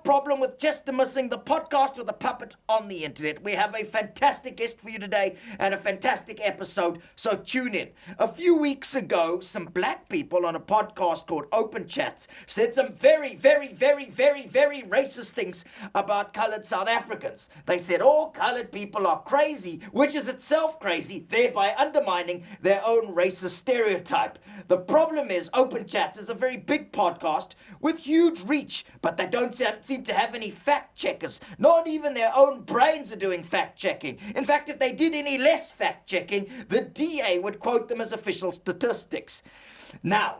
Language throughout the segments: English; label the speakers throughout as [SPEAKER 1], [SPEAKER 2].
[SPEAKER 1] problem with just missing the podcast with a puppet on the internet. We have a fantastic guest for you today and a fantastic episode, so tune in. A few weeks ago, some black people on a podcast called Open Chats said some very, very, very, very, very racist things about coloured South Africans. They said all coloured people are crazy, which is itself crazy, thereby undermining their own racist stereotype. The problem is Open Chats is a very big podcast with huge reach, but they don't seem to have any fact checkers. Not even their own brains are doing fact checking. In fact, if they did any less fact checking, the DA would quote them as official statistics. Now,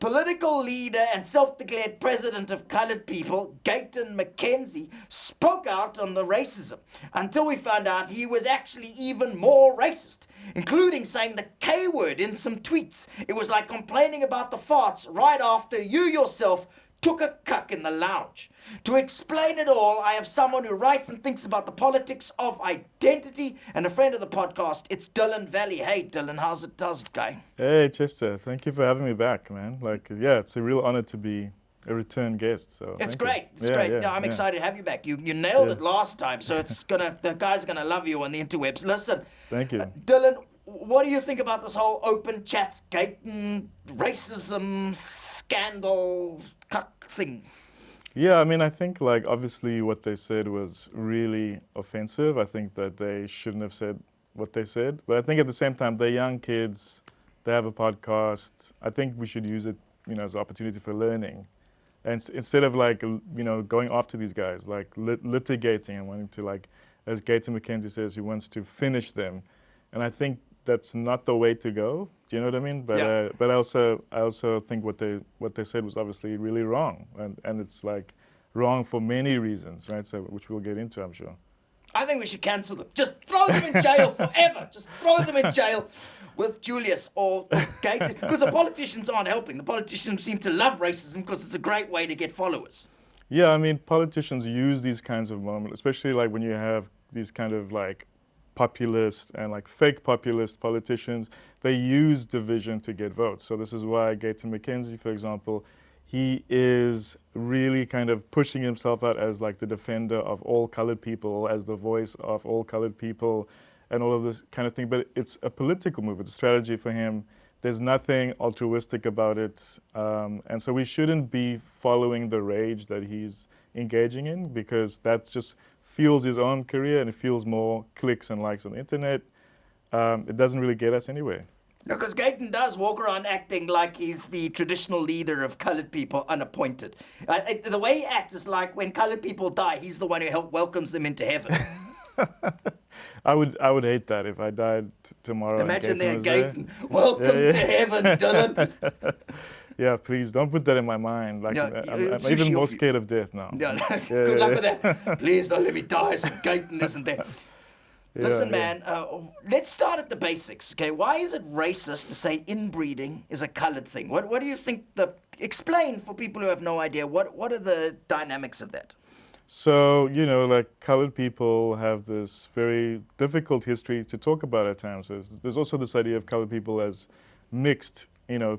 [SPEAKER 1] political leader and self-declared president of coloured people, Gayton Mckenzie, spoke out on the racism until we found out he was actually even more racist, including saying the K word in some tweets. It was like complaining about the farts right after you yourself took a cuck in the lounge. To explain it all, I have someone who writes and thinks about the politics of identity and a friend of the podcast. It's Dylan Valley. Hey, Dylan, how's it going?
[SPEAKER 2] Hey, Chester. Thank you for having me back, man. It's a real honor to be a return guest. So
[SPEAKER 1] it's great. It's great. Yeah, I'm excited to have you back. You nailed it last time, so the guys are gonna love you on the interwebs. Listen,
[SPEAKER 2] thank you,
[SPEAKER 1] Dylan. What do you think about this whole Open Chats, Gayton, racism, scandal, cuck thing?
[SPEAKER 2] Yeah, I mean, I think obviously what they said was really offensive. I think that they shouldn't have said what they said. But I think at the same time, they're young kids. They have a podcast. I think we should use it, as an opportunity for learning. And instead of going after these guys, litigating and wanting to as Gayton Mckenzie says, he wants to finish them. And I think that's not the way to go. Do you know what I mean? But
[SPEAKER 1] yeah.
[SPEAKER 2] But I also think what they said was obviously really wrong, and it's wrong for many reasons, right? So which we'll get into, I'm sure.
[SPEAKER 1] I think we should cancel them. Just throw them in jail forever. Just throw them in jail with Julius or Gayton, because the politicians aren't helping. The politicians seem to love racism because it's a great way to get followers.
[SPEAKER 2] Yeah, I mean, politicians use these kinds of moments, especially when you have these kind of populist and fake populist politicians. They use division to get votes. So this is why Gayton Mckenzie, for example, he is really kind of pushing himself out as the defender of all colored people, as the voice of all colored people, and all of this kind of thing. But it's a political move. It's a strategy for him. There's nothing altruistic about it. And so we shouldn't be following the rage that he's engaging in, because that's just fuels his own career and it fuels more clicks and likes on the internet. It doesn't really get us anywhere.
[SPEAKER 1] No, because Gayton does walk around acting like he's the traditional leader of coloured people, unappointed. The way he acts is like when coloured people die, he's the one who welcomes them into heaven.
[SPEAKER 2] I would hate that if I died tomorrow.
[SPEAKER 1] Imagine there, Gayton. Welcome to heaven, Dylan.
[SPEAKER 2] Yeah, please don't put that in my mind. I'm even more scared of death now.
[SPEAKER 1] Good luck with that. Please don't let me die so Gayton isn't there. Listen, man, let's start at the basics, okay? Why is it racist to say inbreeding is a coloured thing? What do you think explain for people who have no idea, what are the dynamics of that?
[SPEAKER 2] So, coloured people have this very difficult history to talk about at times. There's also this idea of coloured people as mixed,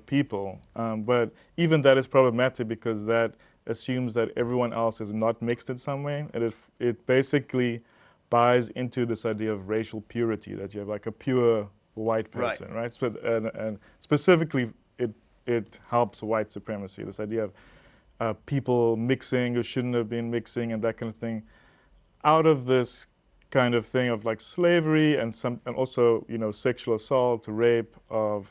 [SPEAKER 2] people. But even that is problematic because that assumes that everyone else is not mixed in some way. And it basically buys into this idea of racial purity, that you have a pure white person, right? And specifically, it helps white supremacy, this idea of people mixing who shouldn't have been mixing and that kind of thing. Out of this kind of thing of slavery and also sexual assault, rape of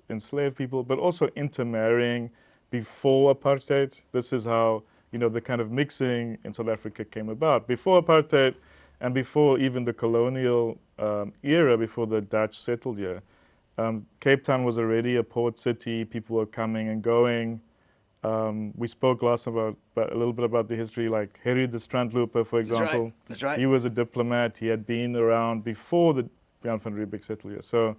[SPEAKER 2] enslaved people, but also intermarrying before apartheid. This is how the kind of mixing in South Africa came about. Before apartheid and before even the colonial era, before the Dutch settled here, Cape Town was already a port city. People were coming and going. We spoke last about a little bit about the history, Harry the Strandloper, for example.
[SPEAKER 1] That's right.
[SPEAKER 2] He was a diplomat. He had been around before the Jan van Riebeeck settled here. So,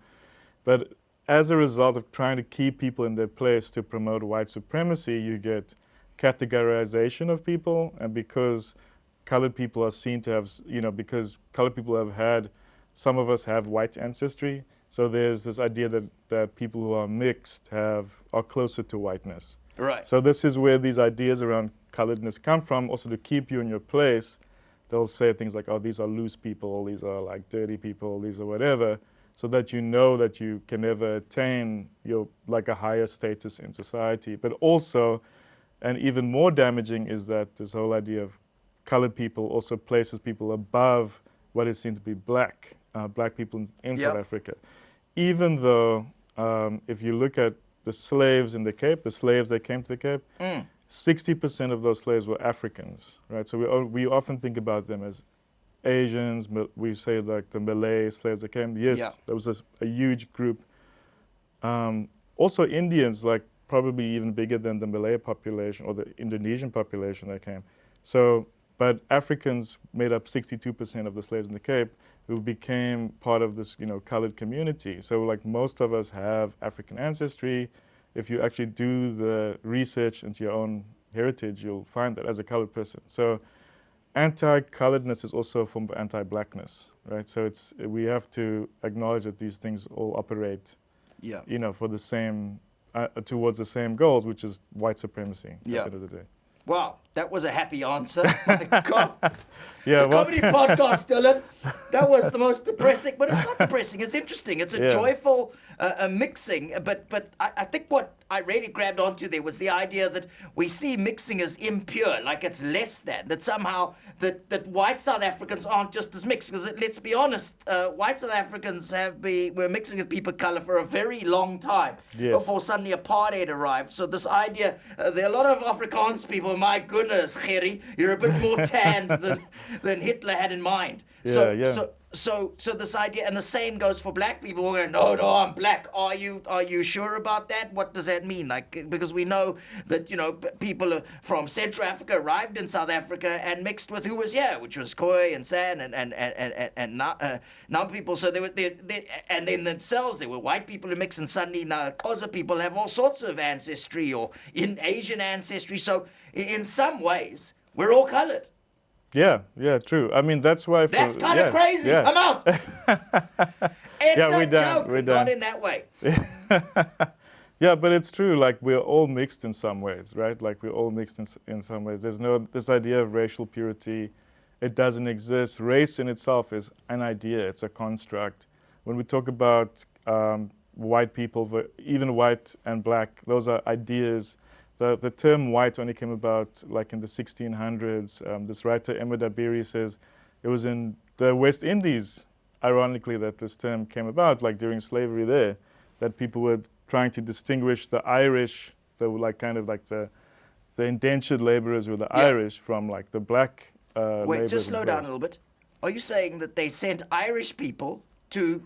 [SPEAKER 2] but as a result of trying to keep people in their place to promote white supremacy, you get categorization of people, and because colored people are seen to have, because colored people have had, some of us have white ancestry, so there's this idea that people who are mixed are closer to whiteness.
[SPEAKER 1] Right.
[SPEAKER 2] So this is where these ideas around coloredness come from, also to keep you in your place. They'll say things like, oh, these are loose people, these are like dirty people, these are whatever, so that you know that you can never attain your like a higher status in society. But also, and even more damaging, is that this whole idea of colored people also places people above what is seen to be black people in South Africa. Even though, if you look at the slaves in the Cape, the slaves that came to the Cape, 60% of those slaves were Africans, right? So we often think about them as Asians. We say like the Malay slaves that came. Yes, there was a huge group. Also Indians, like probably even bigger than the Malay population or the Indonesian population that came. So, but Africans made up 62% of the slaves in the Cape, who became part of this, colored community. So like most of us have African ancestry. If you actually do the research into your own heritage, you'll find that as a colored person. So anti-coloredness is also a form of anti-blackness, right? So we have to acknowledge that these things all operate, for the same, towards the same goals, which is white supremacy at the end of the day.
[SPEAKER 1] Wow, that was a happy answer. My God.
[SPEAKER 2] Yeah,
[SPEAKER 1] it's a comedy podcast, Dylan. That was the most depressing, but it's not depressing. It's interesting. It's a joyful mixing. But I think what I really grabbed onto there was the idea that we see mixing as impure, like it's less than, that somehow that white South Africans aren't just as mixed. Because let's be honest, white South Africans were mixing with people of color for a very long time before suddenly apartheid arrived. So this idea, there are a lot of Afrikaans people, my goodness, Gerry, you're a bit more tanned than Hitler had in mind. So this idea, and the same goes for black people. We're going, no, I'm black. Are you sure about that? What does that mean? Like, because we know that people from Central Africa arrived in South Africa and mixed with who was here, which was Khoi and San and Nam people. So and in themselves there were white people who mixed, and suddenly now Xhosa people have all sorts of ancestry or in Asian ancestry. So in some ways we're all colored.
[SPEAKER 2] Yeah, true. I mean, that's why...
[SPEAKER 1] That's kind of crazy.
[SPEAKER 2] Yeah.
[SPEAKER 1] I'm out. It's a joke, not in that way.
[SPEAKER 2] Yeah, but it's true. Like, we're all mixed in some ways, right? Like, we're all mixed in some ways. There's this idea of racial purity. It doesn't exist. Race in itself is an idea. It's a construct. When we talk about white people, even white and black, those are ideas. The term white only came about like in the 1600s. This writer, Emma Dabiri, says it was in the West Indies, ironically, that this term came about, like during slavery there, that people were trying to distinguish the Irish, the indentured laborers were the Irish from like the black laborers.
[SPEAKER 1] Wait, just slow down a little bit. Are you saying that they sent Irish people to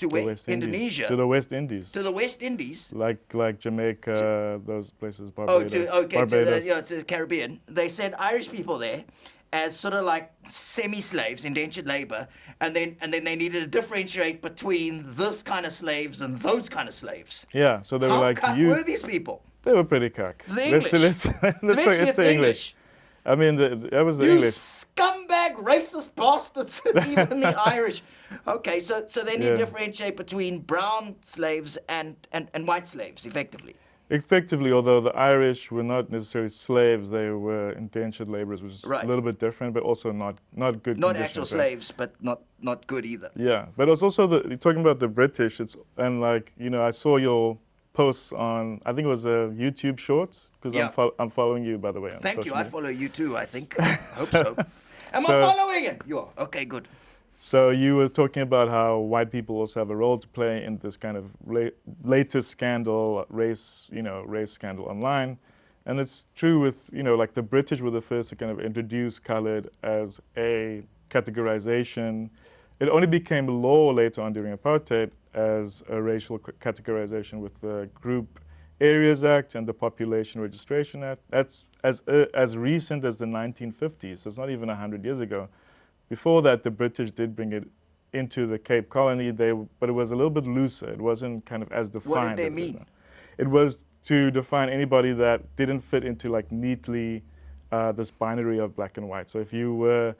[SPEAKER 1] where? Indonesia?
[SPEAKER 2] To the West Indies.
[SPEAKER 1] To the West Indies?
[SPEAKER 2] Like Jamaica, those places, Barbados.
[SPEAKER 1] To the Caribbean. They sent Irish people there as sort of like semi-slaves, indentured labor, and then they needed to differentiate between this kind of slaves and those kind of slaves.
[SPEAKER 2] Yeah, so they were like...
[SPEAKER 1] How cuck were these people?
[SPEAKER 2] They were pretty cuck.
[SPEAKER 1] It's the English.
[SPEAKER 2] Let's say English. I mean, that was the English.
[SPEAKER 1] Scumbag, racist bastards, even the Irish. Okay, so they need to differentiate between brown slaves and white slaves, effectively.
[SPEAKER 2] Effectively, although the Irish were not necessarily slaves, they were indentured laborers, which is a little bit different, but also not good.
[SPEAKER 1] Not actual slaves, but not good either.
[SPEAKER 2] Yeah, but it's also you're talking about the British. I saw your posts on, I think it was YouTube Shorts, because I'm following you, by the way.
[SPEAKER 1] Thank you. Media. I follow you too, I think. I hope so. Am I following him? You are. Okay, good.
[SPEAKER 2] So you were talking about how white people also have a role to play in this kind of latest scandal, race scandal online. And it's true with, like the British were the first to kind of introduce colored as a categorization. It only became law later on during apartheid as a racial categorization with the Group Areas Act and the Population Registration Act. That's as recent as the 1950s, so it's not even 100 years ago. Before that, the British did bring it into the Cape Colony, but it was a little bit looser. It wasn't kind of as defined.
[SPEAKER 1] What did they mean?
[SPEAKER 2] It was to define anybody that didn't fit into like neatly this binary of black and white. So if you were,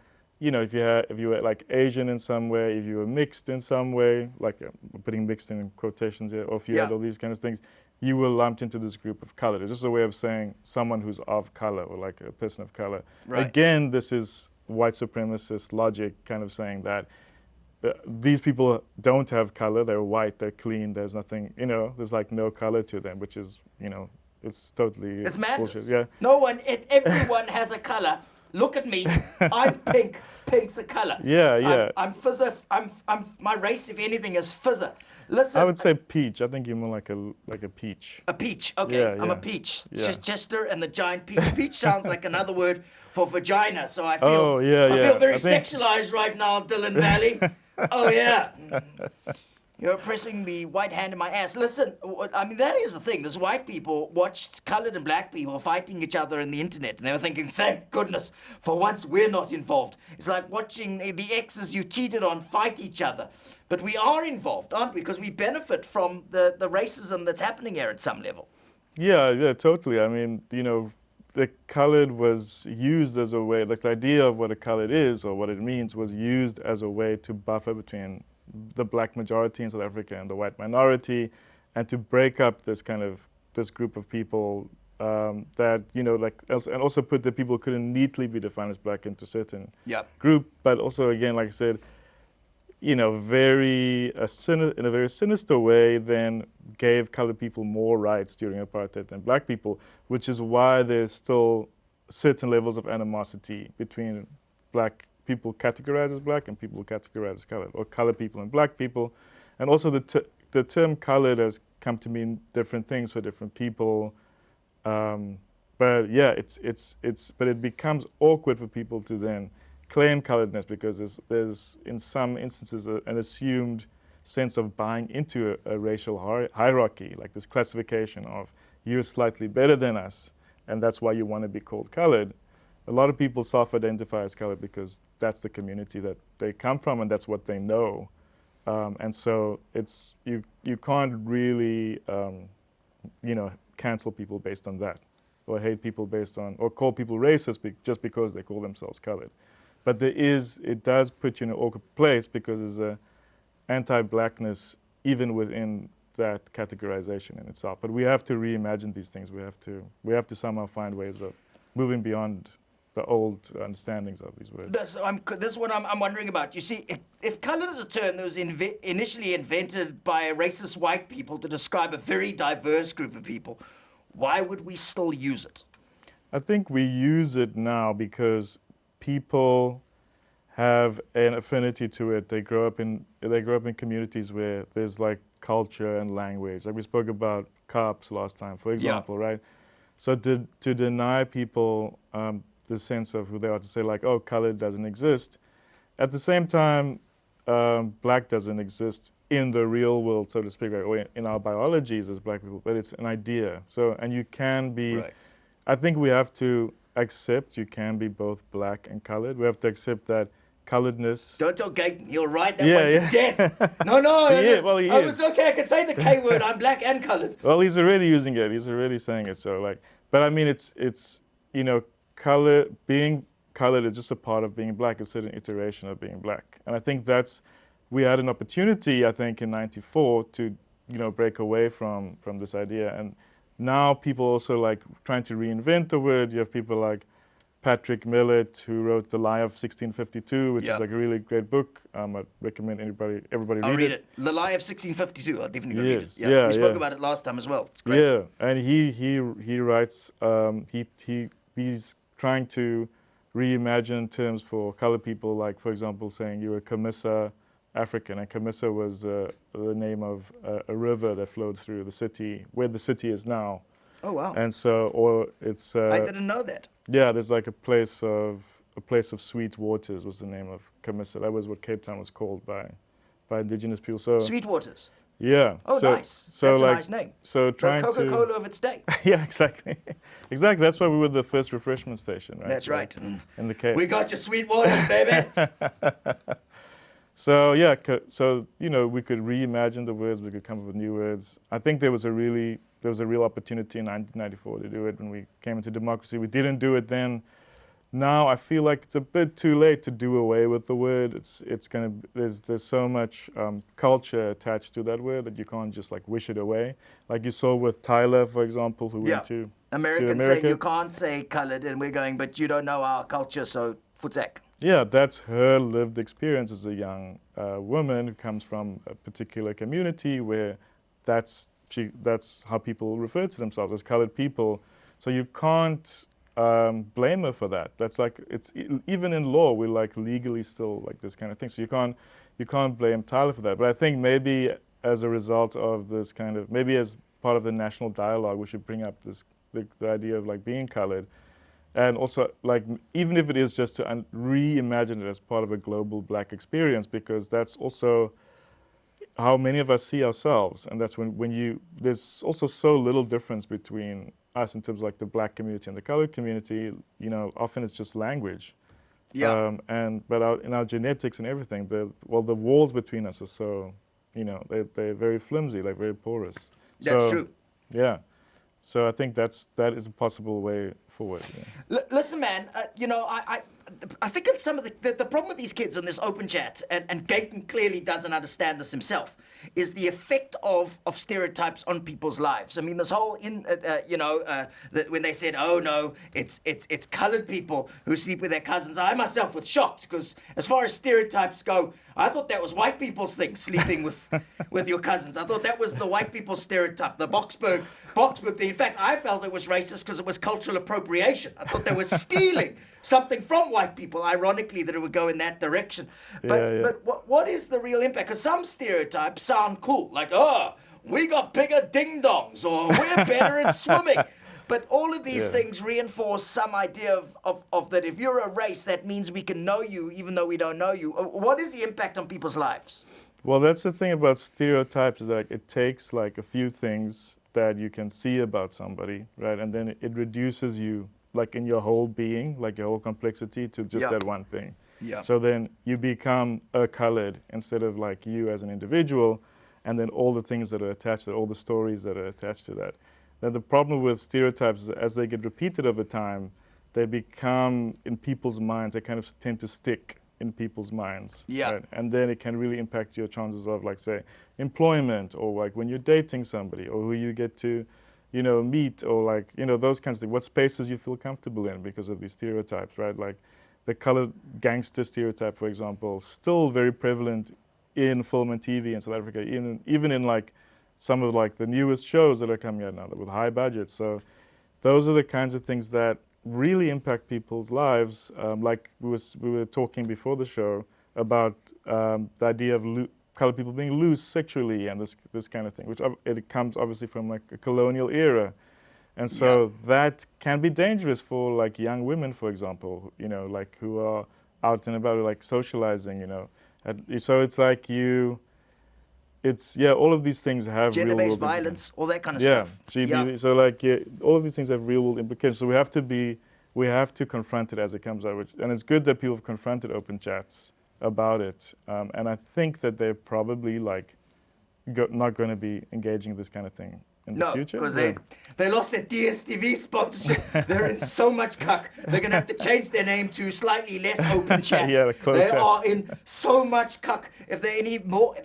[SPEAKER 2] if you were like Asian in some way, if you were mixed in some way, like putting mixed in quotations here, or if you had all these kind of things, you were lumped into this group of colored. It's just a way of saying someone who's of color or like a person of color.
[SPEAKER 1] Right.
[SPEAKER 2] Again, this is white supremacist logic kind of saying that these people don't have color, they're white, they're clean, there's nothing, there's like no color to them, which is, it's totally
[SPEAKER 1] It's madness.
[SPEAKER 2] bullshit. Yeah.
[SPEAKER 1] No one, everyone has a color. Look at me. I'm pink. Pink's a color.
[SPEAKER 2] Yeah.
[SPEAKER 1] I'm fizzer. My race, if anything, is fizzer. Listen.
[SPEAKER 2] I would say peach. I think you're more like a peach.
[SPEAKER 1] A peach. Okay. I'm a peach. Chester and the giant peach. Peach sounds like another word for vagina. So I feel. I feel very sexualized right now, Dylan Valley. Oh yeah. You're pressing the white hand in my ass. Listen, I mean, that is the thing. There's white people watched colored and black people fighting each other in the internet, and they were thinking, thank goodness, for once we're not involved. It's like watching the exes you cheated on fight each other. But we are involved, aren't we? Because we benefit from the racism that's happening here at some level.
[SPEAKER 2] Yeah, totally. I mean, the colored was used as a way, like the idea of what a colored is or what it means was used as a way to buffer between the black majority in South Africa and the white minority, and to break up this group of people that, and also put the people who couldn't neatly be defined as black into a certain group, but also, again, like I said, in a very sinister way, then gave colored people more rights during apartheid than black people, which is why there's still certain levels of animosity between black people categorized as black and people categorized as colored, or colored people and black people. And also the term colored has come to mean different things for different people. But yeah, but it becomes awkward for people to then claim coloredness because there's in some instances an assumed sense of buying into a racial hierarchy, like this classification of you're slightly better than us, and that's why you want to be called colored. A lot of people self-identify as colored because that's the community that they come from and that's what they know. And so you can't really cancel people based on that, or hate people based on, or call people racist just because they call themselves colored. But it does put you in an awkward place because there's a anti-blackness even within that categorization in itself. But we have to reimagine these things. We have to somehow find ways of moving beyond the old understandings of these words.
[SPEAKER 1] This is what I'm wondering about. You see, if colored is a term that was initially invented by racist white people to describe a very diverse group of people, why would we still use it?
[SPEAKER 2] I think we use it now because people have an affinity to it. They grow up in communities where there's like culture and language. Like we spoke about cops last time, for example, right? So to deny people the sense of who they are, to say like, oh, color doesn't exist. At the same time, black doesn't exist in the real world, so to speak, right? Or in our biologies as black people, but it's an idea. So, and you can be, I think we have to accept you can be both black and colored. We have to accept that coloredness.
[SPEAKER 1] Don't tell Gayton, he'll write that one to death. No.
[SPEAKER 2] Well, he
[SPEAKER 1] is. Okay, I can say the K word, I'm black and colored.
[SPEAKER 2] Well, he's already using it. He's already saying it. So like, but I mean, it's being colored is just a part of being black, a certain iteration of being black. And I think we had an opportunity, I think, in '94 to, break away from this idea. And now people also like trying to reinvent the word. You have people like Patrick Millett, who wrote The Lie of 1652, which is like a really great book. I'd recommend everybody read it.
[SPEAKER 1] The Lie of 1652, I'll definitely read it. We spoke about it last time as well. It's great.
[SPEAKER 2] Yeah, and he writes, he's trying to reimagine terms for colored people, like, for example, saying you were Camissa African, and Camissa was the name of a river that flowed through the city, where the city is now.
[SPEAKER 1] Oh, wow.
[SPEAKER 2] And so, or it's...
[SPEAKER 1] I didn't know that.
[SPEAKER 2] Yeah, there's like a place of sweet waters was the name of Camissa. That was what Cape Town was called by indigenous people. So
[SPEAKER 1] Sweet Waters.
[SPEAKER 2] Yeah.
[SPEAKER 1] Oh, nice. So that's a nice name.
[SPEAKER 2] So trying
[SPEAKER 1] the Coca-Cola of its day.
[SPEAKER 2] Yeah, exactly. Exactly. That's why we were the first refreshment station, right?
[SPEAKER 1] That's right.
[SPEAKER 2] In the Cape.
[SPEAKER 1] We got your Sweet Waters, baby.
[SPEAKER 2] So yeah, we could reimagine the words. We could come up with new words. I think there was a real opportunity in 1994 to do it when we came into democracy. We didn't do it then. now I feel like it's a bit too late to do away with the word. It's gonna there's so much culture attached to that word that you can't just like wish it away. Like you saw with Tyler, for example, who
[SPEAKER 1] Yeah.
[SPEAKER 2] went to
[SPEAKER 1] Americans saying
[SPEAKER 2] America.
[SPEAKER 1] you can't say colored, and we're going, but you don't know our culture, so futzak.
[SPEAKER 2] Yeah, that's her lived experience as a young woman who comes from a particular community where that's how people refer to themselves as colored people. So you can't blame her for that. That's like even in law we're like legally still like this kind of thing. So you can't blame Tyler for that. But I think maybe as a result of this kind of maybe as part of the national dialogue we should bring up the idea of like being colored. And also, like, even if it is just to reimagine it as part of a global black experience, because that's also how many of us see ourselves. And that's when there's also so little difference between us in terms of like the black community and the colored community. You know, often it's just language.
[SPEAKER 1] Yeah.
[SPEAKER 2] But in our genetics and everything, the walls between us are so, you know, they're very flimsy, like very porous.
[SPEAKER 1] That's true.
[SPEAKER 2] Yeah. So I think that is a possible way forward. Yeah.
[SPEAKER 1] Listen, man. You know, I think it's some of the problem with these kids on this open chat, and Gayton clearly doesn't understand this himself, is the effect of stereotypes on people's lives. I mean, this whole when they said, "Oh no, it's colored people who sleep with their cousins," I myself was shocked because as far as stereotypes go, I thought that was white people's thing, sleeping with your cousins. I thought that was the white people's stereotype, the Boxburg thing. In fact, I felt it was racist because it was cultural appropriation. I thought they were stealing something from white people, ironically, that it would go in that direction. But what is the real impact? Because some stereotypes sound cool, like, oh, we got bigger ding-dongs, or we're better at swimming. But all of these things reinforce some idea of that if you're a race, that means we can know you even though we don't know you. What is the impact on people's lives?
[SPEAKER 2] Well, that's the thing about stereotypes, is like it takes like a few things that you can see about somebody, right? And then it reduces you like in your whole being, like your whole complexity to just that one thing.
[SPEAKER 1] Yeah.
[SPEAKER 2] So then you become a colored instead of like you as an individual, and then all the things that are attached to it, all the stories that are attached to that. Now the problem with stereotypes is as they get repeated over time, they become in people's minds, they kind of tend to stick in people's minds.
[SPEAKER 1] Yeah.
[SPEAKER 2] Right? And then it can really impact your chances of like say employment, or like when you're dating somebody, or who you get to, you know, meet, or like, you know, those kinds of things. What spaces you feel comfortable in because of these stereotypes, right? Like the colored gangster stereotype, for example, still very prevalent in film and TV in South Africa, even in like some of like the newest shows that are coming out now with high budgets. So those are the kinds of things that really impact people's lives. Like we were talking before the show about the idea of colored people being loose sexually and this kind of thing, which it comes obviously from like a colonial era. And so that can be dangerous for like young women, for example, you know, like who are out and about, like socializing, you know. And so it's like all of these things have
[SPEAKER 1] gender-based violence, all that kind of stuff.
[SPEAKER 2] So like all of these things have real world implications. So we have to confront it as it comes out. And it's good that people have confronted open chats about it. And I think that they're probably like not going to be engaging in this kind of thing in the future.
[SPEAKER 1] No, because they lost their DSTV sponsorship. They're in so much cuck. They're going to have to change their name to slightly less open chats. They are in so much cuck. If they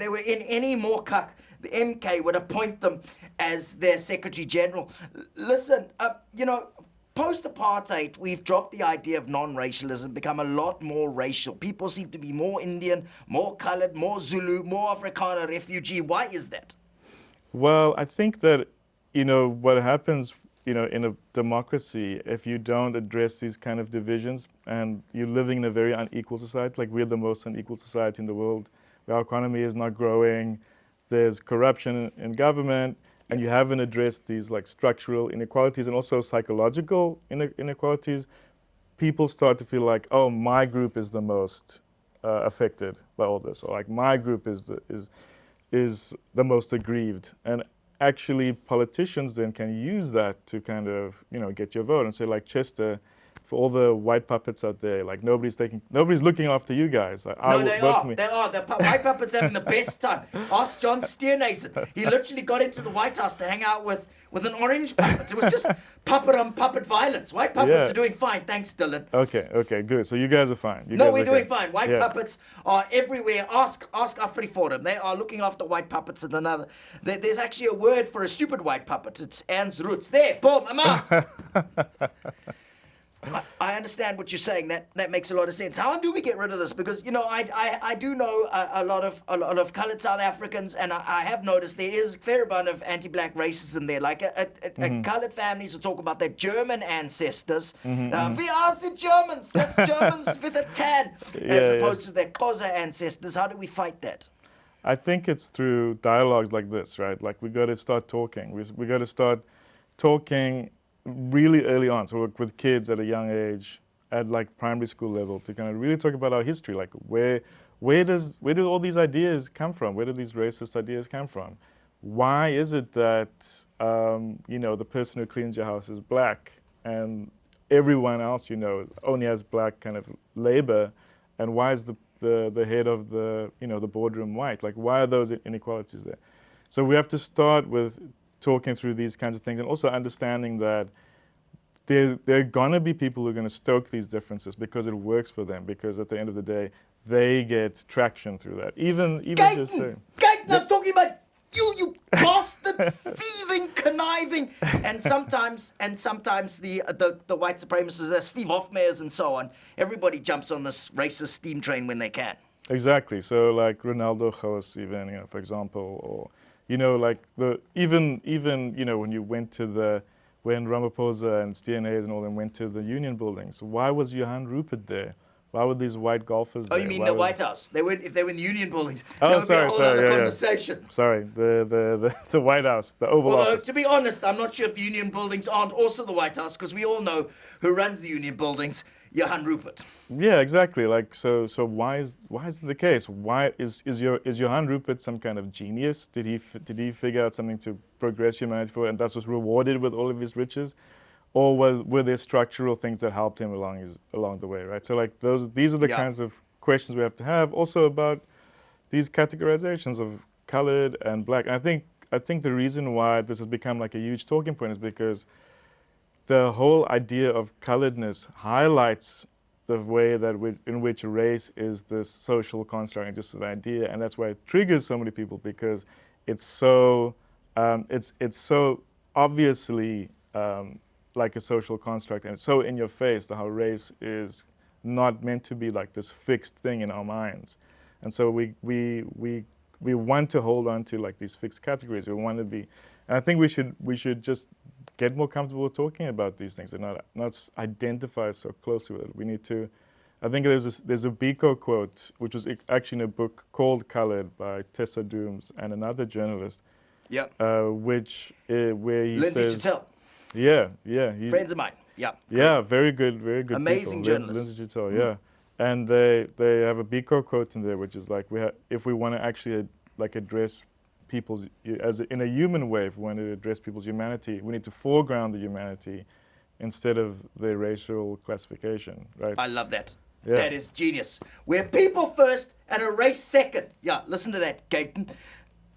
[SPEAKER 1] were in any more cuck, the MK would appoint them as their Secretary General. Listen, you know, post-apartheid, we've dropped the idea of non-racialism, become a lot more racial. People seem to be more Indian, more colored, more Zulu, more Afrikaner refugee. Why is that?
[SPEAKER 2] Well, I think that, you know, what happens, you know, in a democracy, if you don't address these kind of divisions and you're living in a very unequal society, like we're the most unequal society in the world, where our economy is not growing, there's corruption in government, and you haven't addressed these like structural inequalities and also psychological inequalities, people start to feel like, oh, my group is the most affected by all this, or like my group is the most aggrieved. And actually politicians then can use that to kind of, you know, get your vote and say like Chester for all the white puppets out there, like nobody's looking after you guys. Like,
[SPEAKER 1] No, they are. They are. The white puppets having the best time. Ask John Steenhuisen. He literally got into the White House to hang out with an orange puppet. It was just puppet on puppet violence. White puppets are doing fine. Thanks, Dylan.
[SPEAKER 2] Okay, good. So you guys are fine.
[SPEAKER 1] We're doing fine. White puppets are everywhere. Ask Afriforum. They are looking after white puppets and another. There's actually a word for a stupid white puppet. It's Anne's roots. There, boom, I'm out. I understand what you're saying. That makes a lot of sense. How do we get rid of this? Because I do know a lot of coloured South Africans, and I have noticed there is a fair amount of anti-black racism there. Like coloured families will talk about their German ancestors. We are the Germans. That's Germans with a tan, as opposed to their Xhosa ancestors. How do we fight that?
[SPEAKER 2] I think it's through dialogues like this, right? Like we got to start talking. We got to start talking really early on, so with kids at a young age, at like primary school level, to kind of really talk about our history, like where do all these ideas come from? Where do these racist ideas come from? Why is it that the person who cleans your house is black and everyone else only has black kind of labor, and why is the head of the boardroom white? Like, why are those inequalities there? So we have to start with talking through these kinds of things, and also understanding that there are going to be people who are going to stoke these differences because it works for them, because at the end of the day, they get traction through that. Even
[SPEAKER 1] Gayton,
[SPEAKER 2] just saying.
[SPEAKER 1] Gayton, I'm talking about you bastard, thieving, conniving, and sometimes the white supremacists, the Steve Hofmeyrs and so on, everybody jumps on this racist steam train when they can.
[SPEAKER 2] Exactly. So like Ronaldo Gous, even, for example, or like even when Ramaphosa and Steenhuisen and all them went to the union buildings, why was Johan Rupert there? Why were these white golfers there?
[SPEAKER 1] Oh, you mean the White House? If they were in the union buildings,
[SPEAKER 2] that
[SPEAKER 1] would be a whole other conversation.
[SPEAKER 2] Sorry, the White House, the Oval Office.
[SPEAKER 1] To be honest, I'm not sure if the union buildings aren't also the White House, because we all know who runs the union buildings. Johan Rupert.
[SPEAKER 2] Yeah, exactly. Like so why is it the case? Why is Johan Rupert some kind of genius? Did he figure out something to progress humanity forward, and thus was rewarded with all of his riches, or were there structural things that helped him along the way? Right. So like these are the kinds of questions we have to have. Also about these categorizations of colored and black. And I think the reason why this has become like a huge talking point is because the whole idea of coloredness highlights the way that in which race is this social construct and just an idea, and that's why it triggers so many people, because it's so obviously like a social construct, and it's so in your face how race is not meant to be like this fixed thing in our minds, and so we want to hold on to like these fixed categories. We want to be, and I think we should just get more comfortable with talking about these things and not identify so closely with it. We need to. I think there's a Biko quote, which was actually in a book called Colored by Tessa Dooms and another journalist.
[SPEAKER 1] Yeah.
[SPEAKER 2] Where he
[SPEAKER 1] Lindsay
[SPEAKER 2] says.
[SPEAKER 1] Chattel.
[SPEAKER 2] Yeah.
[SPEAKER 1] Friends of mine. Yeah.
[SPEAKER 2] Yeah, very good.
[SPEAKER 1] Amazing
[SPEAKER 2] people.
[SPEAKER 1] journalist.
[SPEAKER 2] Lindsay Chattel, yeah. And they have a Biko quote in there, which is like if we want to actually like address people's in a human way, if we want to address people's humanity, we need to foreground the humanity instead of their racial classification, right?
[SPEAKER 1] I love that.
[SPEAKER 2] Yeah.
[SPEAKER 1] That is genius. We're people first and a race second. Yeah, listen to that, Gayton.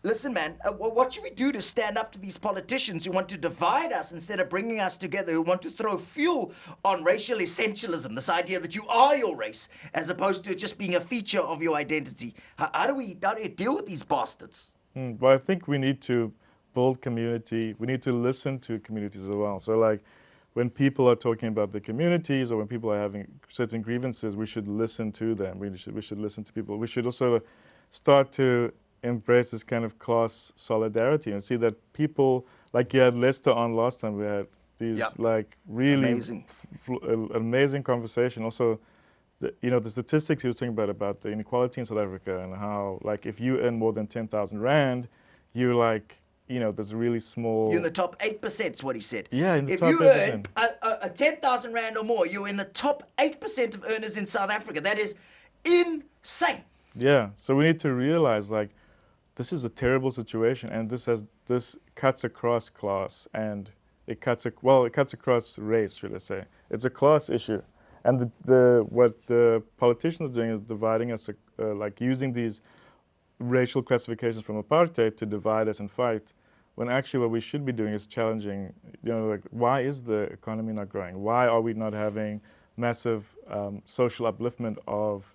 [SPEAKER 1] Listen, man, what should we do to stand up to these politicians who want to divide us instead of bringing us together, who want to throw fuel on racial essentialism, this idea that you are your race, as opposed to it just being a feature of your identity? How do we deal with these bastards?
[SPEAKER 2] Well, I think we need to build community. We need to listen to communities as well. So like when people are talking about the communities or when people are having certain grievances, we should listen to them. We should listen to people. We should also start to embrace this kind of class solidarity and see that people, like you had Lester on last time, we had these like really amazing conversation. Also, the statistics he was talking about the inequality in South Africa and how, like, if you earn more than 10,000 Rand, you're like, there's a really small...
[SPEAKER 1] You're in the top 8% is what he said.
[SPEAKER 2] Yeah, in the top 8%.
[SPEAKER 1] If you earn a 10,000 Rand or more, you're in the top 8% of earners in South Africa. That is insane.
[SPEAKER 2] Yeah, so we need to realize, like, this is a terrible situation, and this cuts across class and it cuts across race, should I say. It's a class issue. And what the politicians are doing is dividing us, like using these racial classifications from apartheid to divide us and fight, when actually what we should be doing is challenging, like, why is the economy not growing? Why are we not having massive social upliftment of,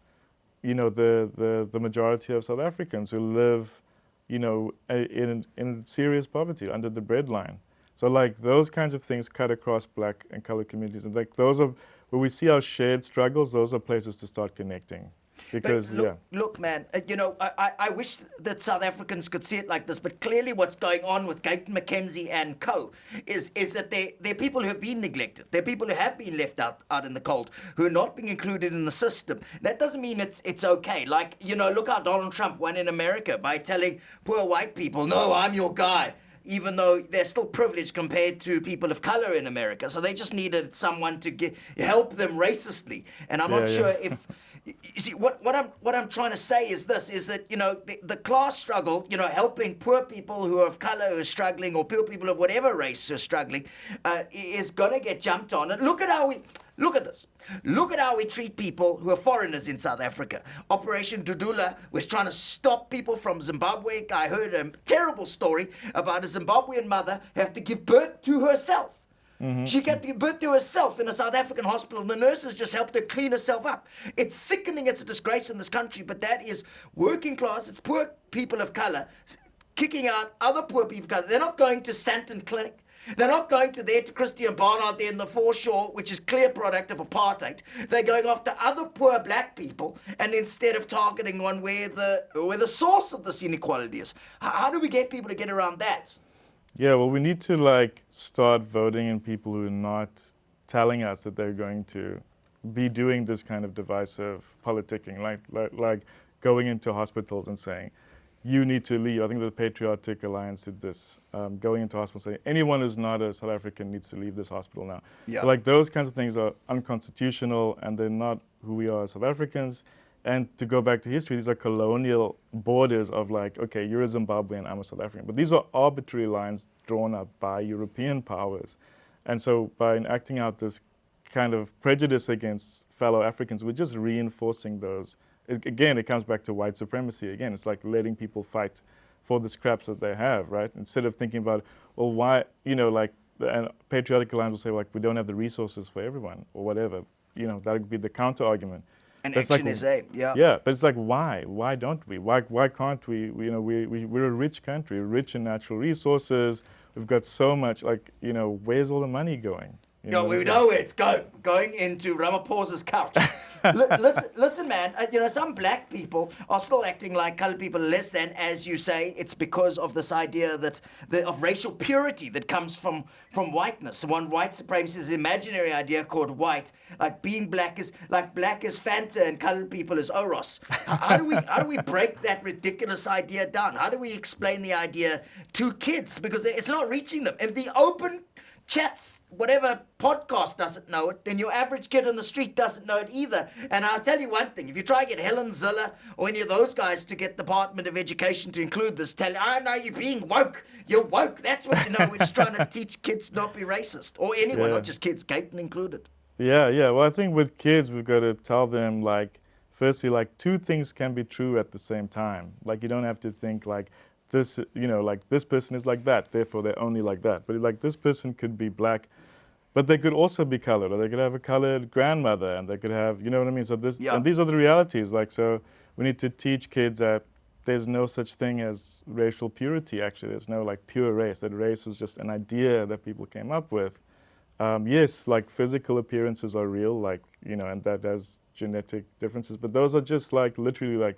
[SPEAKER 2] the majority of South Africans who live, in serious poverty, under the breadline? So like those kinds of things cut across black and colored communities, and like those are where we see our shared struggles. Those are places to start connecting. Because
[SPEAKER 1] look, man, I wish that South Africans could see it like this, but clearly what's going on with Gayton Mckenzie and co is that they're people who have been neglected. They're people who have been left out in the cold, who are not being included in the system. That doesn't mean it's okay. Like, look how Donald Trump won in America by telling poor white people, no, I'm your guy, even though they're still privileged compared to people of color in America. So they just needed someone to help them racistly. And I'm not sure if... You see, what I'm trying to say is this, is that, the class struggle, helping poor people who are of color who are struggling, or poor people of whatever race who are struggling, is going to get jumped on. And look at this. Look at how we treat people who are foreigners in South Africa. Operation Dudula was trying to stop people from Zimbabwe. I heard a terrible story about a Zimbabwean mother who had to give birth to herself. Mm-hmm. She had to give birth to herself in a South African hospital, and the nurses just helped her clean herself up. It's sickening, it's a disgrace in this country, but that is working class, it's poor people of color kicking out other poor people of color. They're not going to Santon Clinic. They're not going to Christie and Barnard there in the foreshore, which is clear product of apartheid. They're going after other poor black people, and instead of targeting one where the source of this inequality is. How do we get people to get around that?
[SPEAKER 2] Yeah, well, we need to start voting in people who are not telling us that they're going to be doing this kind of divisive politicking, like going into hospitals and saying, you need to leave. I think the Patriotic Alliance did this, going into hospitals saying, anyone who's not a South African needs to leave this hospital now. Yeah. Like those kinds of things are unconstitutional, and they're not who we are as South Africans. And to go back to history, these are colonial borders of okay, you're a Zimbabwean, I'm a South African. But these are arbitrary lines drawn up by European powers. And so by enacting out this kind of prejudice against fellow Africans, we're just reinforcing those. Again, it comes back to white supremacy. Again, it's like letting people fight for the scraps that they have, right? Instead of thinking about, well, why, and Patriotic Alliance will say, we don't have the resources for everyone, or whatever. That would be the counter argument.
[SPEAKER 1] And action is A, yeah.
[SPEAKER 2] Yeah, but it's why? Why don't we? Why can't we? We're a rich country, rich in natural resources. We've got so much, where's all the money going?
[SPEAKER 1] We know where it's going into Ramaphosa's couch. Listen, man, some black people are still acting like colored people less than, as you say. It's because of this idea of racial purity that comes from whiteness. One white supremacist imaginary idea called white, like being black is Fanta and colored people is Oros. How do we break that ridiculous idea down? How do we explain the idea to kids? Because it's not reaching them. If the open chats, whatever podcast doesn't know it, then your average kid on the street doesn't know it either. And I'll tell you one thing, if you try to get Helen Ziller or any of those guys to get the Department of Education to include this, tell you, no, you're being woke. You're woke. That's what you know. We're just trying to teach kids not be racist. Or anyone, not just kids, Gayton included.
[SPEAKER 2] Yeah. Well, I think with kids, we've got to tell them, firstly, two things can be true at the same time. You don't have to think this, this person is like that, therefore they're only like that. But this person could be black, but they could also be colored, or they could have a colored grandmother, and they could have, you know what I mean? So and these are the realities. So we need to teach kids that there's no such thing as racial purity, actually. There's no pure race. That race was just an idea that people came up with. Yes, physical appearances are real, and that has genetic differences, but those are just literally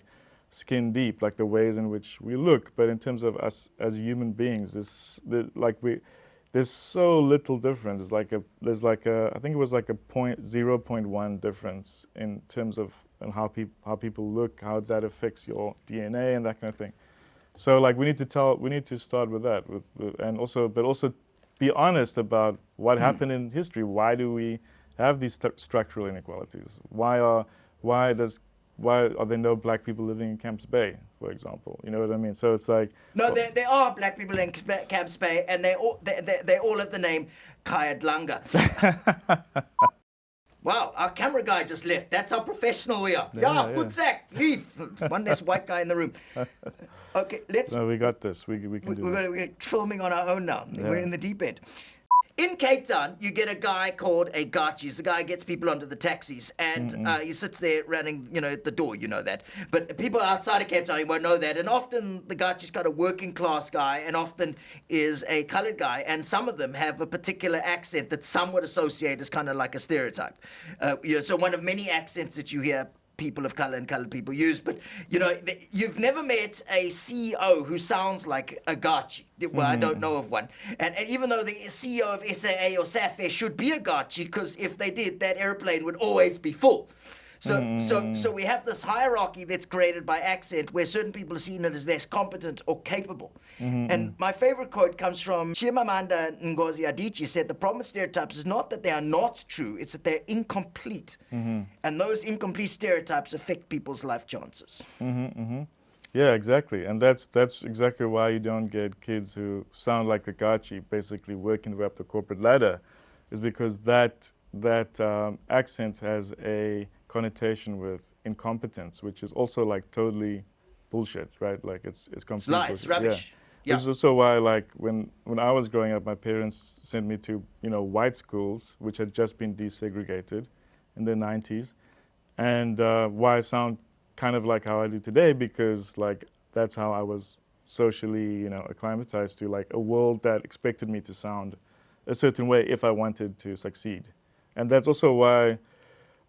[SPEAKER 2] skin deep, the ways in which we look. But in terms of us as human beings, there's so little difference. I think it was a 0.1 difference in terms of how people look, how that affects your DNA and that kind of thing. So we need to start with that, and also be honest about what happened in history. Why do we have these structural inequalities? Why are there no black people living in Camps Bay, for example. You know what I mean? So it's like
[SPEAKER 1] No, there are black people in Camps Bay, and they all have the name Kayadlanga. Wow, our camera guy just left. That's how professional we are. Yeah, Futsak, leave. One less white guy in the room. Okay, let's.
[SPEAKER 2] No, we got this. We can do this.
[SPEAKER 1] We're filming on our own now.
[SPEAKER 2] Yeah.
[SPEAKER 1] We're in the deep end. In Cape Town, you get a guy called a gachi. The guy gets people onto the taxis, and he sits there running, at the door. You know that. But people outside of Cape Town, you won't know that. And often the gachi's got a working class guy, and often is a coloured guy. And some of them have a particular accent that some would associate as kind of like a stereotype. So one of many accents that you hear people of color and colored people use, but you've never met a CEO who sounds like a gachi. Well, I don't know of one. And even though the CEO of SAA or SAFE should be a gachi, because if they did, that airplane would always be full. So we have this hierarchy that's created by accent where certain people are seen as less competent or capable. And my favorite quote comes from Chimamanda Ngozi Adichie, said the problem with stereotypes is not that they are not true, it's that they're incomplete. And those incomplete stereotypes affect people's life chances.
[SPEAKER 2] Yeah, exactly. And that's exactly why you don't get kids who sound like a gachi basically working their way up the corporate ladder, is because that accent has a connotation with incompetence, which is also like totally bullshit, right? Like it's complete
[SPEAKER 1] lies,
[SPEAKER 2] bullshit.
[SPEAKER 1] rubbish.
[SPEAKER 2] Yeah. Which is also why, like, when I was growing up, my parents sent me to white schools, which had just been desegregated in the 90s, and why I sound kind of like how I do today, because like that's how I was socially acclimatized to, like a world that expected me to sound a certain way if I wanted to succeed. And that's also why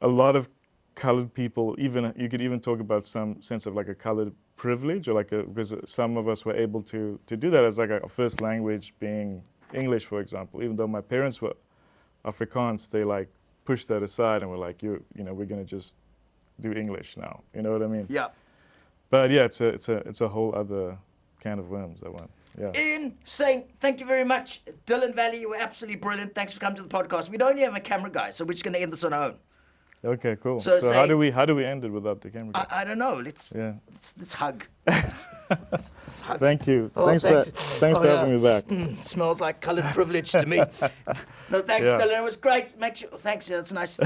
[SPEAKER 2] a lot of colored people, you could even talk about some sense of like a colored privilege, or because some of us were able to do that as like a first language being English, for example. Even though my parents were Afrikaans, they like pushed that aside and were like, we're gonna just do English now. You know what I mean?
[SPEAKER 1] Yeah.
[SPEAKER 2] But yeah, it's a whole other can of worms, that one. Yeah.
[SPEAKER 1] Insane. Thank you very much, Dylan Valley. You were absolutely brilliant. Thanks for coming to the podcast. We don't even have a camera guy, so we're just going to end this on our own.
[SPEAKER 2] Okay, cool.
[SPEAKER 1] So
[SPEAKER 2] how do we end it without the camera guy?
[SPEAKER 1] I don't know. Let's hug. Let's hug.
[SPEAKER 2] Thank you.
[SPEAKER 1] Oh,
[SPEAKER 2] thanks for having me back.
[SPEAKER 1] Smells like coloured privilege to me. No, thanks, Dylan. It was great. Thanks. That's nice.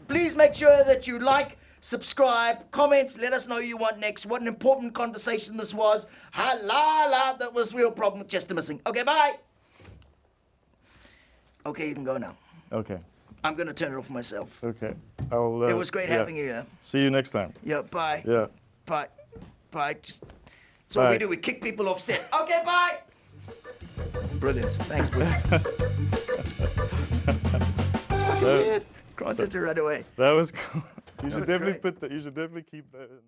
[SPEAKER 1] Please make sure that you like, subscribe, comment, let us know who you want next. What an important conversation this was. Halala, that was real problem with Chester missing. Okay, bye. Okay, you can go now.
[SPEAKER 2] Okay.
[SPEAKER 1] I'm going to turn it off myself.
[SPEAKER 2] Okay.
[SPEAKER 1] It was great having you here.
[SPEAKER 2] See you next time.
[SPEAKER 1] Yeah, bye.
[SPEAKER 2] Yeah.
[SPEAKER 1] Bye. That's what we do. We kick people off set. Okay, bye. Brilliant. Thanks, Boots. It's fucking weird. Granted to run away.
[SPEAKER 2] That was cool. You should definitely
[SPEAKER 1] great.
[SPEAKER 2] you should definitely keep that in.